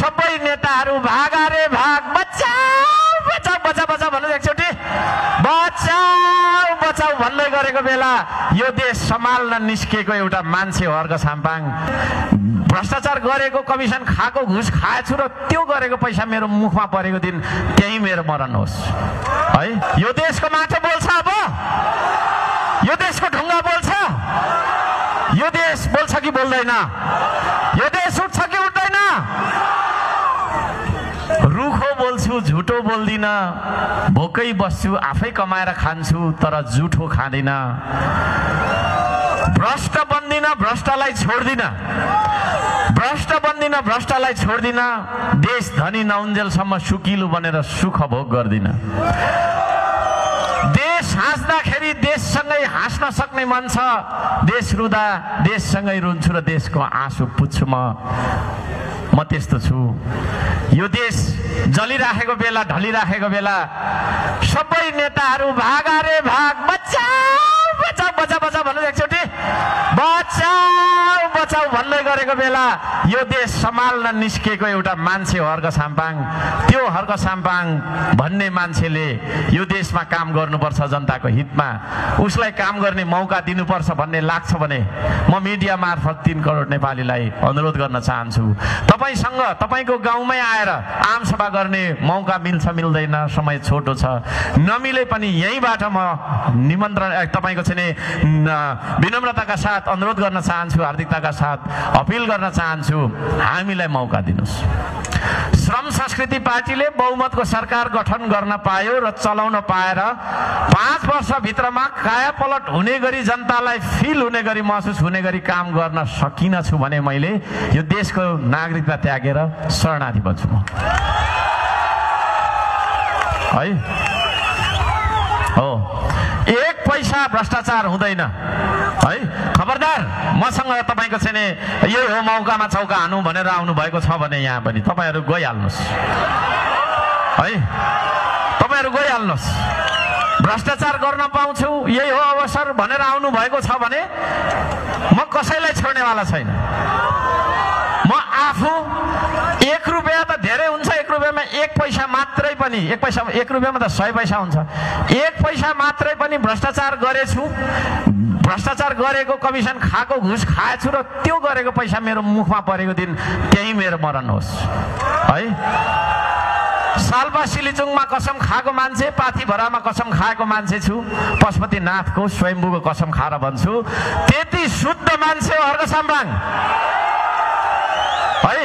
सबै नेताहरू भागा रे भाग, बचाऊ बचाऊ बचाऊ बचाऊ भन्नु एकचोटि बचाऊ बचाऊ भन्दै गरेको बेला यो देश सम्हाल्न निस्केको एउटा मान्छे हो अर्घ साम्पाङ। भ्रष्टाचार गरेको, कमिसन खाएको, घुस खाएछु र त्यो गरेको पैसा मेरो मुखमा परेको दिन त्यही मेरो मरण होस् है। यो देशको माटो बोल्छ, अब यो देशको ढुङ्गा बोल्छ, यो देश बोल्छ कि बोल्दैन, यो देश उठ्छ कि उठ्दैन। रुखो बोल्छु, झुटो बोल्दिन, भोकै बस्छु, आफै कमाएर खान्छु तर झुठो खाँदिन, भ्रष्ट बन्दिन, भ्रष्टलाई छोड्दिन, भ्रष्ट बन्दिन, भ्रष्टलाई छोड्दिन, देश धनी नहुन्जेलसम्म सुकिलो बनेर सुख भोग गर्दिन। देश हाँस्दाखेरि देशसँगै हाँस्न सक्ने मन छ, देश रुँदा देशसँगै रुन्छु र देशको आँसु पुज्छु म त्यस्तो छु। यो देश जलिराखेको बेला, ढलिराखेको बेला सबै नेताहरू भागा रे भाग, बचाऊ बचाऊ बचाऊ बचाऊ भन्नु एकचोटि बचाऊ बचाऊ भन्दै गरेको बेला यो देश सम्हाल्न निस्केको एउटा मान्छे हो अर्घ साम्पाङ। त्यो अर्घ साम्पाङ भन्ने मान्छेले यो देशमा काम गर्नुपर्छ जनताको हितमा, उसलाई काम गर्ने मौका दिनुपर्छ भन्ने लाग्छ भने म मिडिया मार्फत 3 करोड नेपालीलाई अनुरोध गर्न चाहन्छु। तपाईसँग तपाईको गाउँमै आएर आम सभा गर्ने मौका मिल्छ मिल्दैन, समय छोटो छ, नमिले पनि यहीँबाट म निमन्त्रण तपाईको चाहिँ विनम्रताका साथ अनुरोध गर्न चाहन्छु, हार्दिकताका साथ अपिल गर्न चाहन्छु, हामीलाई मौका दिनुस्। श्रम संस्कृति पार्टीले बहुमतको सरकार गठन गर्न पायो र चलाउन पाएर 5 वर्षभित्रमा कायापलट हुने गरी, जनतालाई फिल हुने गरी, महसुस हुने गरी काम गर्न सकिन छु भने मैले यो देशको नागरिकता त्यागेर शरणार्थी बन्छु म है। हो, 1 पैसा भ्रष्टाचार हुँदैन है। खबरदार, मसँग तपाईको चाहिँ यही हो मौकामा चौका हानु भनेर आउनु भएको छ भने यहाँ पनि तपाईहरु गइहाल्नुस् है, तपाईहरु गइहाल्नुस्। भ्रष्टाचार गर्न पाउँछु, यही हो अवसर भनेर आउनु भएको छ भने म कसैलाई छोड्नेवाला छैन। म आफू 1 रुपैयाँ त धेरै हुन्छ, 1 रुपैयाँमा 1 पैसा मात्रै पनि, 1 रुपैयाँमा त 100 पैसा हुन्छ, 1 पैसा मात्रै पनि भ्रष्टाचार गरेछु, भ्रष्टाचार गरेको, कमिसन खाएको, घुस खाएछु र त्यो गरेको पैसा मेरो मुखमा परेको दिन त्यही मेरो मरण होस् है। सालपा सिलिचुङमा कसम खाएको मान्छे, पाथीभरामा कसम खाएको मान्छे छु, पशुपतिनाथको स्वयम्भूको कसम खाएर भन्छु, त्यति शुद्ध मान्छे हो अर्घ साम्पाङ है।